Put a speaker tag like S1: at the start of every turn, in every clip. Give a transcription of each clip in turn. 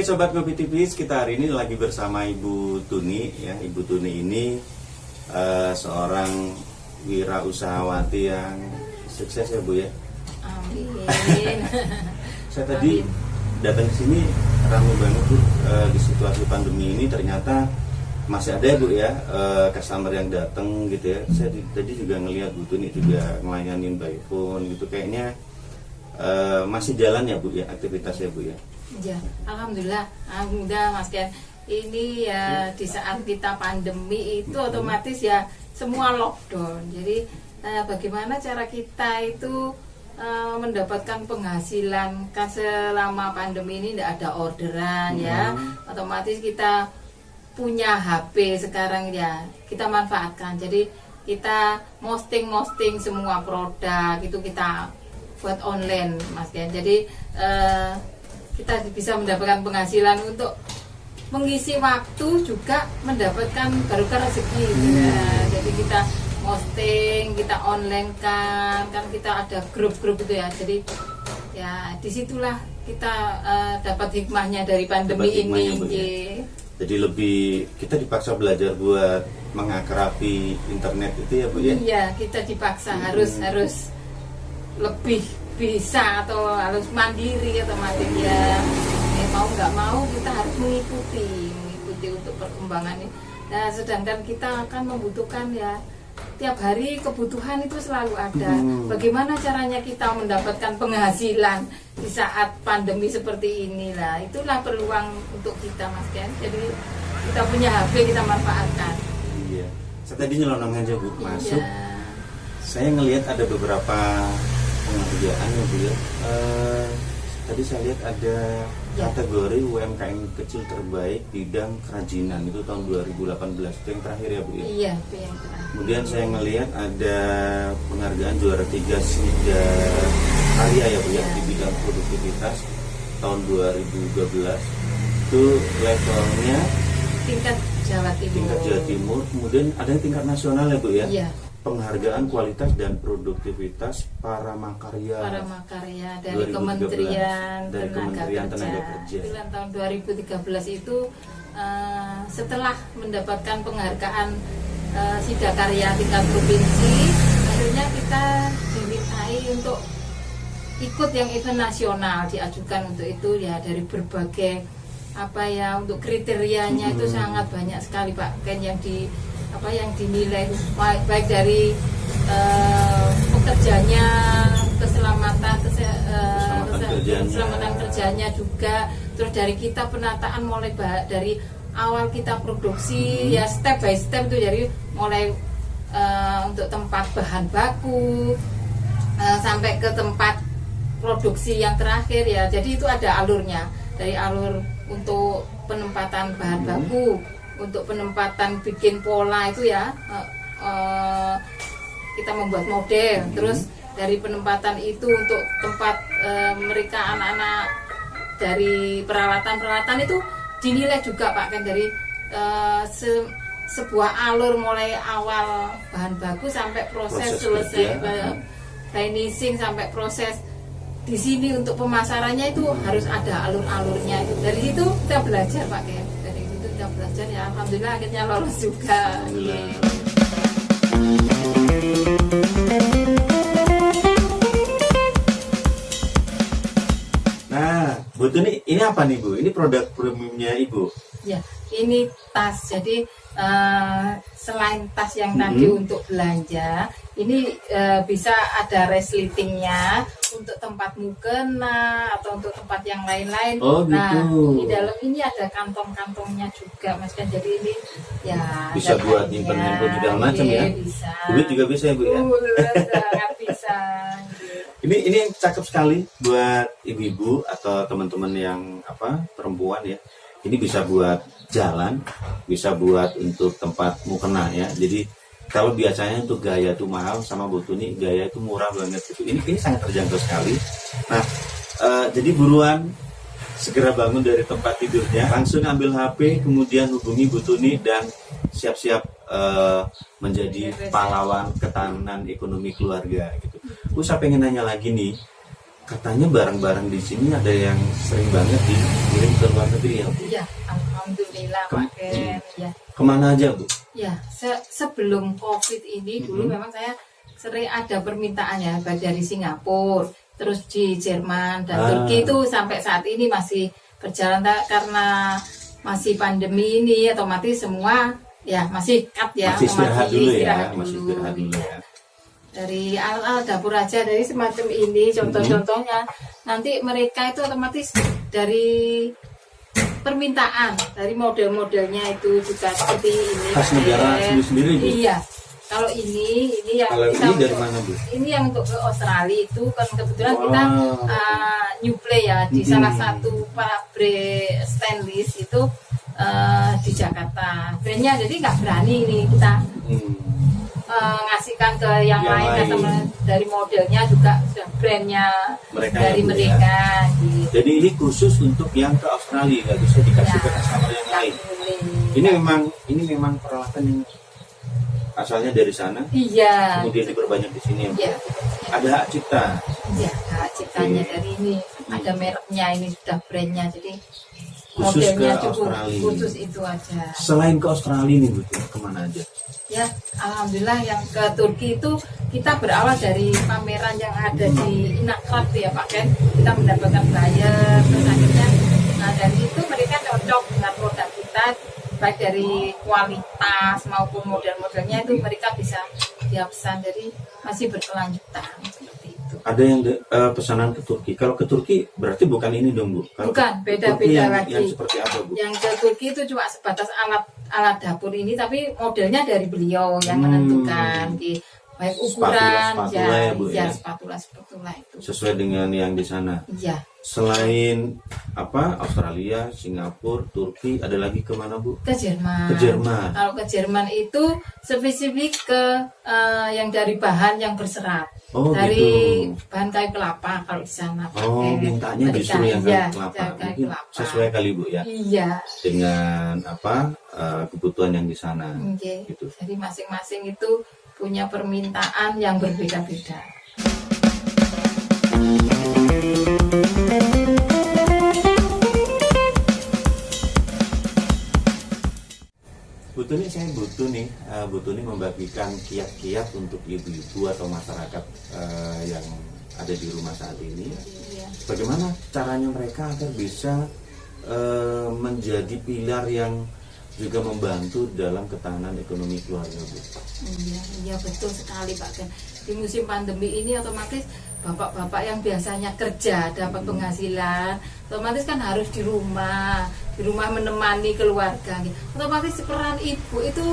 S1: Sobat Ngopi Tipis, kita hari ini lagi bersama Ibu Tuni ya. Ibu Tuni ini seorang wirausahawan yang sukses ya Bu ya.
S2: Amin.
S1: Saya tadi datang ke sini ramai banget Bu, di situasi pandemi ini ternyata masih ada ya Bu ya customer yang datang gitu ya. Saya tadi juga ngelihat Bu Tuni juga ngelayanin by phone gitu, kayaknya masih jalan ya Bu ya aktivitasnya Bu ya.
S2: Ya, alhamdulillah Mas Ken. Ini ya di saat kita pandemi itu otomatis ya semua lockdown. Jadi bagaimana cara kita itu mendapatkan penghasilan kan selama pandemi ini tidak ada orderan ya. Otomatis kita punya HP sekarang ya kita manfaatkan. Jadi kita posting semua produk itu kita buat online Mas Ken. Jadi kita bisa mendapatkan penghasilan untuk mengisi waktu, juga mendapatkan barokah rezeki. Jadi kita posting, kita online kan kita ada grup-grup itu ya. Jadi ya disitulah kita dapat hikmahnya dari pandemi ini.
S1: Ya. Jadi lebih kita dipaksa belajar buat mengakrabi internet itu ya Bu ya.
S2: Iya, kita dipaksa harus lebih bisa atau harus mandiri otomatis ya. Mau nggak mau kita harus mengikuti untuk perkembangan ini. Nah, sedangkan kita akan membutuhkan ya tiap hari kebutuhan itu selalu ada. Bagaimana caranya kita mendapatkan penghasilan di saat pandemi seperti inilah. Itulah peluang untuk kita Mas Ken. Jadi kita punya HP kita manfaatkan.
S1: Iya. Saya tadi nyelonong aja Bu masuk.
S2: Iya.
S1: Saya ngelihat ada beberapa penghargaan ya Bu ya. Tadi saya lihat ada kategori UMKM kecil terbaik bidang kerajinan itu tahun 2018, itu yang terakhir ya Bu ya.
S2: Iya, itu yang terakhir.
S1: Kemudian saya ngelihat ada penghargaan juara 3 SIDA Karya ya Bu ya di bidang produktivitas tahun 2012. Itu levelnya
S2: Tingkat Jawa
S1: Timur. Kemudian ada yang tingkat nasional ya Bu ya.
S2: Iya.
S1: Penghargaan kualitas dan produktivitas para makarya
S2: dari Kementerian
S1: Tenaga Kerja.
S2: Tahun 2013 itu setelah mendapatkan penghargaan SIDA Karya tingkat provinsi, akhirnya kita dimintai untuk ikut yang event nasional, diajukan untuk itu ya dari berbagai untuk kriterianya itu sangat banyak sekali Pak Ken yang dinilai baik dari pekerjanya, keselamatan kerjanya juga, terus dari kita penataan mulai dari awal kita produksi ya step by step itu, jadi mulai untuk tempat bahan baku sampai ke tempat produksi yang terakhir ya. Jadi itu ada alurnya, dari alur untuk penempatan bahan baku, untuk penempatan bikin pola itu ya kita membuat model, terus dari penempatan itu untuk tempat mereka anak-anak dari peralatan itu dinilai juga Pak Ken, dari sebuah alur mulai awal bahan baku sampai proses selesai finishing sampai proses di sini untuk pemasarannya itu harus ada alur-alurnya. Dari situ kita belajar Pak Ken. Kita belajar ya, alhamdulillah akhirnya lolos juga.
S1: Nah, Bu Tuni, ini apa nih Bu? Ini produk premiumnya Ibu? Ya,
S2: ini tas. Jadi selain tas yang tadi untuk belanja, ini bisa ada resletingnya untuk tempat mukena atau untuk tempat yang lain-lain.
S1: Oh, gitu.
S2: Nah, di dalam ini ada kantong-kantongnya juga Mas Ken. Jadi ini ya
S1: bisa buat nyimpen handphone segala macam ya.
S2: Bisa.
S1: Duit juga bisa ya Bu ya.
S2: Bisa.
S1: Ini yang cakep sekali buat ibu-ibu atau teman-teman yang perempuan ya. Ini bisa buat jalan, bisa buat untuk tempat mukena ya. Jadi kalau biasanya untuk gaya itu mahal, sama Bu Tuni gaya itu murah banget gitu. Ini sangat terjangkau sekali. Nah, jadi buruan segera bangun dari tempat tidurnya, langsung ambil HP, kemudian hubungi Bu Tuni dan siap-siap menjadi pahlawan ketahanan ekonomi keluarga gitu. Saya pengen nanya lagi nih, katanya barang-barang di sini ada yang sering banget dikirim ke luar negeri ya Bu?
S2: Ya, alhamdulillah Pak Ken. Ya,
S1: Kemana aja Bu?
S2: ya. Sebelum COVID ini dulu memang saya sering ada permintaannya baik dari Singapura, terus di Jerman dan Turki itu sampai saat ini masih berjalan karena masih pandemi ini otomatis semua ya masih cut ya,
S1: Masih istirahat dulu ya,
S2: istirahat
S1: masih
S2: dulu.
S1: istirahat dulu ya.
S2: Dari alat-alat dapur aja dari semacam ini contoh-contohnya nanti mereka itu otomatis dari permintaan dari model-modelnya itu juga seperti ini
S1: Khas negara sendiri-sendiri Bu?
S2: iya kalau ini yang
S1: Kalau
S2: kita
S1: ini dari
S2: untuk,
S1: mana Bu?
S2: ini yang untuk ke Australia itu kan kebetulan kita new play ya di salah satu pabrik stainless itu di Jakarta brandnya jadi nggak berani nih kita ngasihkan ke yang lain. Teman dari modelnya juga sudah brandnya
S1: Mereka
S2: dari
S1: ya, Bu,
S2: mereka gitu.
S1: Jadi ini khusus untuk yang ke Australia, nggak bisa dikasih ke customer yang lain. Ini memang peralatan yang asalnya dari sana,
S2: Iya.
S1: kemudian diperbanyak di sini.
S2: Iya.
S1: Ada hak cipta.
S2: Iya, hak ciptanya dari ini. Ada mereknya ini sudah brandnya jadi
S1: Khusus
S2: modelnya
S1: ke
S2: cukup
S1: Australia.
S2: khusus itu aja.
S1: Selain ke Australia nih Bu, kemana aja?
S2: Ya, alhamdulillah yang ke Turki itu kita berawal dari pameran yang ada di Inakrat ya Pak Ken. Kita mendapatkan buyer, terus akhirnya nah dari itu mereka cocok dengan produk kita baik dari kualitas maupun model-modelnya itu mereka bisa dipesan jadi masih berkelanjutan seperti itu.
S1: Ada yang pesanan ke Turki. Kalau ke Turki berarti bukan ini dong Bu? Kalau
S2: Bukan,
S1: ke
S2: beda-beda
S1: Turki
S2: lagi.
S1: Yang seperti apa Bu?
S2: Yang ke Turki itu cuma sebatas alat dapur ini tapi modelnya dari beliau yang menentukan di baik ukuran
S1: Spatula ya Bu ya?
S2: spatula itu
S1: Sesuai dengan yang di sana.
S2: iya.
S1: Selain Australia, Singapura, Turki, ada lagi kemana Bu?
S2: Ke Jerman.
S1: Ke Jerman.
S2: Kalau ke Jerman itu spesifik ke yang dari bahan yang berserat.
S1: Oh,
S2: dari
S1: gitu.
S2: bahan kayu kelapa kalau di sana.
S1: Oh, mintanya justru yang
S2: iya,
S1: kayu kelapa.
S2: kayu
S1: Mungkin
S2: kelapa.
S1: sesuai kali Bu ya.
S2: Iya.
S1: Dengan kebutuhan yang di sana.
S2: Oke.
S1: Gitu.
S2: Jadi masing-masing itu punya permintaan yang berbeda-beda.
S1: Saya butuh nih membagikan kiat-kiat untuk ibu-ibu atau masyarakat yang ada di rumah saat ini.
S2: Iya.
S1: Bagaimana caranya mereka agar bisa menjadi pilar yang juga membantu dalam ketahanan ekonomi keluarga Bu?
S2: Iya betul sekali Pak Ken. Di musim pandemi ini otomatis bapak-bapak yang biasanya kerja dapat penghasilan, otomatis kan harus di rumah menemani keluarga. Otomatis peran ibu itu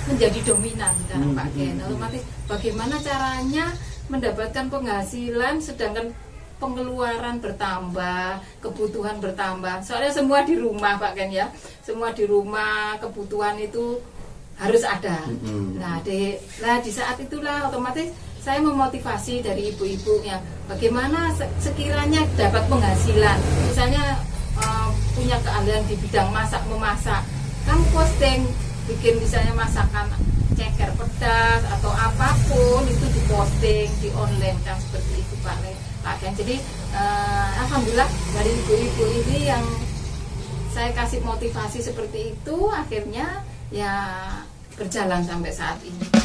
S2: menjadi dominan sekarang Pak Ken. Otomatis bagaimana caranya mendapatkan penghasilan sedangkan pengeluaran bertambah, kebutuhan bertambah. Soalnya semua di rumah Pak Ken ya. Semua di rumah, kebutuhan itu harus ada. Nah, di saat itulah otomatis saya memotivasi dari ibu-ibu yang bagaimana sekiranya dapat penghasilan. Misalnya punya keahlian di bidang memasak. Kamu posting bikin misalnya masakan ceker pedas atau apapun itu diposting di online kan seperti itu Pak Ken. Jadi alhamdulillah dari ibu-ibu ini yang saya kasih motivasi seperti itu akhirnya ya berjalan sampai saat ini.